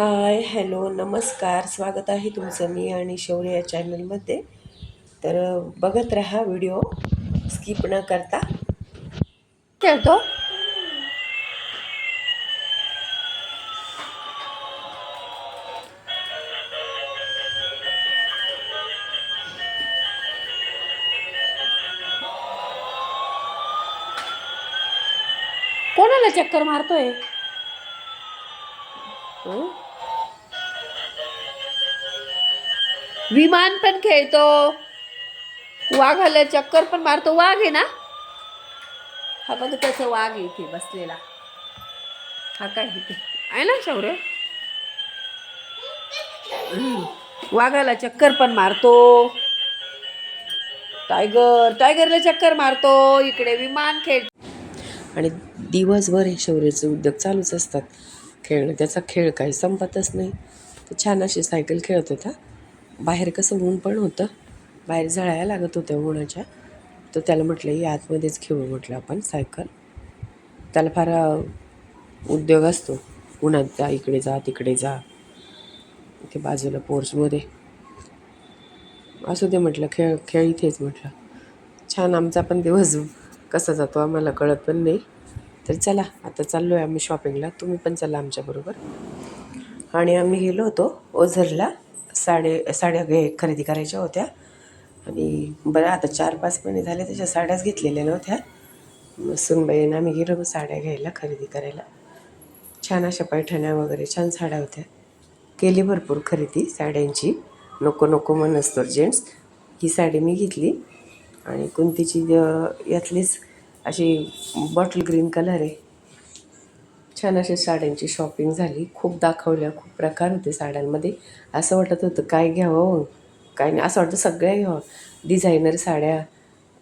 हाय, hello, नमस्कार. स्वागत आहे तुमचं मी आणि शौर्य या चॅनलमध्ये. तर बघत राहा व्हिडिओ, स्किप न करता. खेळतो. कोणाला चक्कर मारतोय? हं? विमान पण खेळतो, वाघाला चक्कर पण मारतो. वाघ आहे ना हा? बघ त्याचा वाघ आहे इथे बसलेला. हा काय इथे आहे ना शौर्य? वाघाला चक्कर पण मारतो. टायगरला चक्कर मारतो. इकडे विमान खेळ आणि दिवसभर हे शौर्याचे उद्योग चालूच असतात. खेळणं, त्याचा खेळ काही संपतच नाही. तर छान अशी सायकल खेळत होता. बाहेर कसं ऊन पण होतं, बाहेर झळायला लागत होत्या उन्हाच्या. तर त्याला म्हटलं या आतमध्येच खेळू म्हटलं आपण सायकल. त्याला फार उद्योग असतो, उन्हात जा, इकडे जा, तिकडे जा. इथे बाजूला पोर्चमध्ये असू दे म्हटलं, खेळ खेळ इथेच म्हटलं. छान आमचा पण दिवस कसा जातो आम्हाला कळत पण नाही. तर चला आता चाललो आहे आम्ही शॉपिंगला, तुम्ही पण चला आमच्याबरोबर. आणि आम्ही गेलो होतो ओझरला. साड्या खरेदी करायच्या होत्या. आणि बरं आता 4-5 महिने झाले त्याच्या साड्याच घेतलेल्या नव्हत्या. सुनबाईनं आम्ही गेलो साड्या घ्यायला, खरेदी करायला. छान अशा पैठण्या वगैरे छान साड्या होत्या. केली भरपूर खरेदी साड्यांची. नको नको म्हणस तर जेंट्स. ही साडी मी घेतली आणि कुंतीची यातलीच अशी बॉटल ग्रीन कलर आहे. छान अशा साड्यांची शॉपिंग झाली. खूप दाखवल्या, खूप प्रकार होते साड्यांमध्ये. असं वाटत होतं काय घ्यावं काय नाही, असं वाटतं सगळ्या घ्यावं. डिझायनर साड्या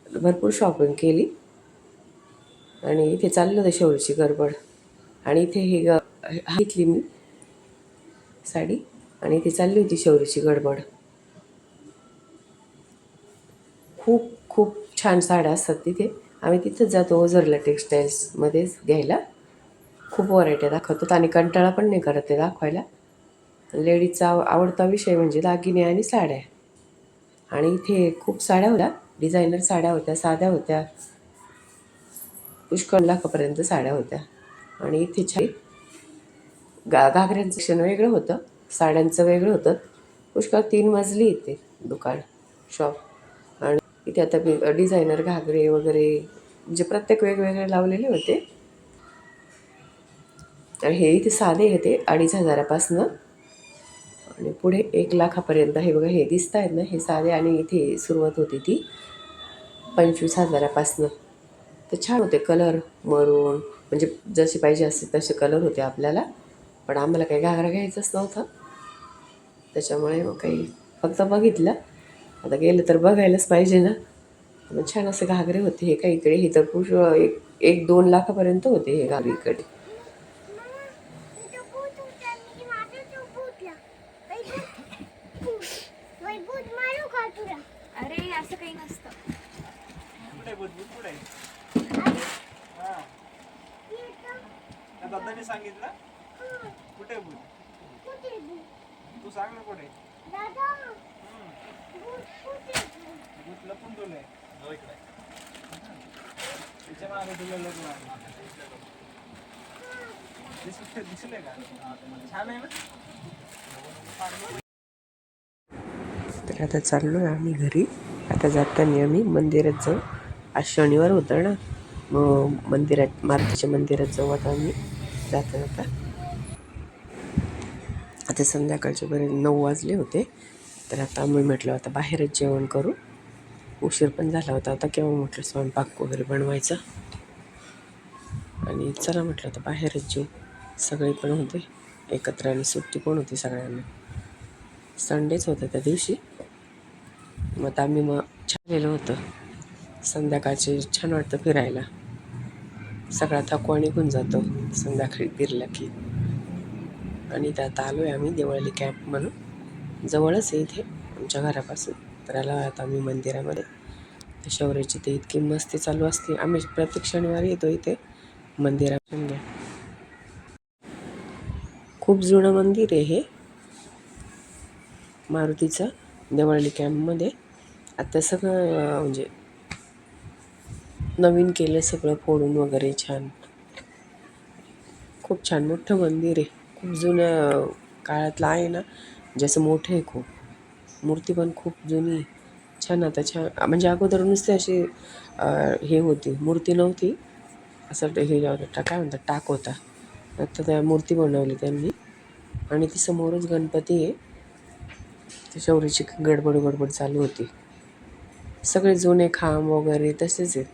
भरपूर शॉपिंग केली. आणि इथे चाललं होतं शौर्यची गडबड. आणि इथे घेतली मी साडी आणि इथे चालली होती शौर्यची गडबड. खूप खूप छान साड्या असतात तिथे. आम्ही तिथंच जातो ओझरला टेक्स्टाईल्समध्येच घ्यायला. खूप व्हरायट्या दाखवतात आणि कंटाळा पण नाही करत ते दाखवायला. लेडीजचा आवडता विषय म्हणजे दागिने आणि साड्या. आणि इथे खूप साड्या होत्या, डिझायनर साड्या होत्या, साध्या होत्या, पुष्कळ लाखापर्यंत साड्या होत्या. आणि इथे छान घागऱ्यांचं सेक्शन वेगळं होतं, साड्यांचं वेगळं होतं. पुष्कळ 3 मजली येते दुकान, शॉप. आणि इथे आता डिझायनर घागरे वगैरे म्हणजे प्रत्येक वेगवेगळे लावलेले होते. आणि हे इथे साधे होते 2,500 आणि पुढे 1,00,000पर्यंत. हे बघा हे दिसत आहेत ना, हे साधे. आणि इथे सुरुवात होती ती 25,000 तर छान होते कलर, मरून म्हणजे जसे पाहिजे असते तसे कलर होते आपल्याला. पण आम्हाला काही घागरा घ्यायचंच नव्हतं, त्याच्यामुळे मग काही फक्त बघितलं. आता गेलं तर बघायलाच पाहिजे ना. मग छान असे घागरे होते. हे काही इकडे हे तर पुष्कळ 1-2 लाखापर्यंत होते हे घागरे इकडे. अरे असं काही नसतं. दादाने सांगितलं कुठे तू सांग ना कुठे भूत लपून ठेवलंय त्याच्या मागे तुला लग्न दिसले का? छान आहे ना. तर आता चाललो आहे आम्ही घरी. आता जाताना आम्ही मंदिरात जाऊ. आज शनिवार होतं ना, मग मंदिरात, मारुतीच्या मंदिरात जाऊ आता आम्ही जाता जाता. आता संध्याकाळचे बरे 9 वाजले होते. तर आता आम्ही म्हटलं आता बाहेरच जेवण करू. उशीर पण झाला होता. आता केव्हा म्हटलं स्वयंपाक वगैरे बनवायचा. आणि चला म्हटलं आता बाहेरच जेऊ. सगळे पण होते एकत्र आणि सुट्टी पण होती सगळ्यांना. संडेच होतं त्या दिवशी. मग आम्ही छान गेलो होतं. संध्याकाळचे छान वाटतं फिरायला. सगळा थकवा निघून जातो संध्याकाळी फिरला की. आणि त्यात आलो आहे आम्ही देवळाली कॅम्प म्हणून, जवळच आहे इथे आमच्या घरापासून. तर आला आता आम्ही मंदिरामध्ये. शौर्याची ते इतकी मस्ती चालू असते. आम्ही प्रत्येक शनिवारी येतो इथे मंदिरात. घ्या, खूप जुनं मंदिर आहे हे मारुतीचं देवळाली कॅम्पमध्ये. आता सगळं म्हणजे नवीन केलं, सगळं फोडून वगैरे छान. खूप छान मोठं मंदिर आहे, खूप जुनं काळातलं आहे ना, जसं मोठं आहे खूप. मूर्ती पण खूप जुनी आहे. छान आता छान म्हणजे अगोदर नुसते अशी हे होती, मूर्ती नव्हती, असं हे काय म्हणतात टाक होता. आता त्या मूर्ती बनवली त्यांनी आणि ती समोरच गणपती आहे. ती शौर्याची गडबड चालू होती. सगळे जुने खांब वगैरे तसेच आहेत.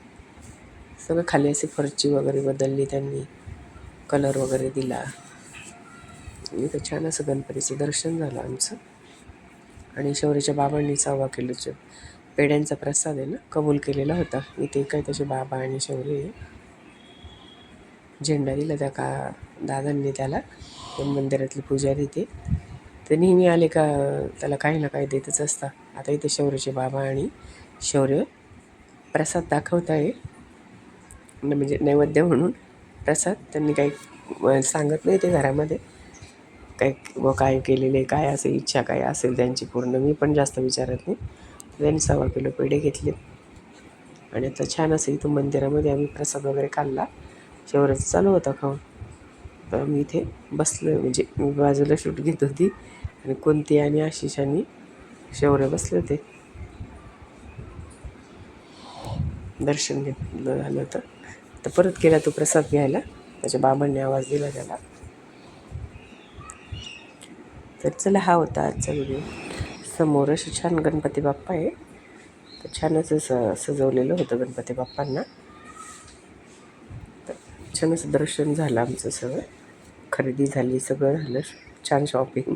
सगळं खाली अशी फरची वगैरे बदलली त्यांनी, कलर वगैरे दिला. इथं छान असं गणपतीचं दर्शन झालं आमचं. आणि शौर्याच्या बाबांनी 1.25 किलोचे पेड्यांचा प्रसाद आहे ना कबूल केलेला होता. इथे काय त्याचे बाबा आणि शौर्य झेंडा दिला त्या दादांनी त्याला. मंदिरातली पुजारी ते नेहमी आले का त्याला काही ना काही देतच असतात. आता इथे शौर्याचे बाबा आणि शौर्य प्रसाद दाखवत आहे, म्हणजे नैवेद्य म्हणून प्रसाद. त्यांनी काही सांगत नाही ते घरामध्ये काय केलेले, काय असेल इच्छा काय असेल त्यांची पूर्ण. मी पण जास्त विचारत नाही. त्यांनी 1.25 किलो पेढे घेतले आणि आता छान असं इथं मंदिरामध्ये आम्ही प्रसाद वगैरे खाल्ला. शौर्याचं चालू होता खाऊन. तर मी इथे बसलो, म्हणजे मी बाजूला शूट घेत होती आणि कोणती आणि आशिष आणि शौर्य बसले होते. दर्शन घेतलं झालं होतं. तर परत गेला तो प्रसाद घ्यायला. त्याच्या बाबांनी आवाज दिला त्याला. तर चला, हा होता आजचा व्हिडिओ. समोर असे छान गणपती बाप्पा आहे. तर छान असं सजवलेलं होतं गणपती बाप्पांना. तर छान असं दर्शन झालं आमचं, सगळं खरेदी झाली, सगळं झालं छान शॉपिंग.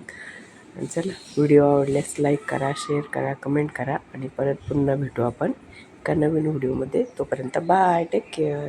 आणि चला, व्हिडिओ आवडल्यास लाईक करा, शेअर करा, कमेंट करा आणि परत पुन्हा भेटू आपण एका नवीन व्हिडिओमध्ये. तोपर्यंत बाय, टेक केअर.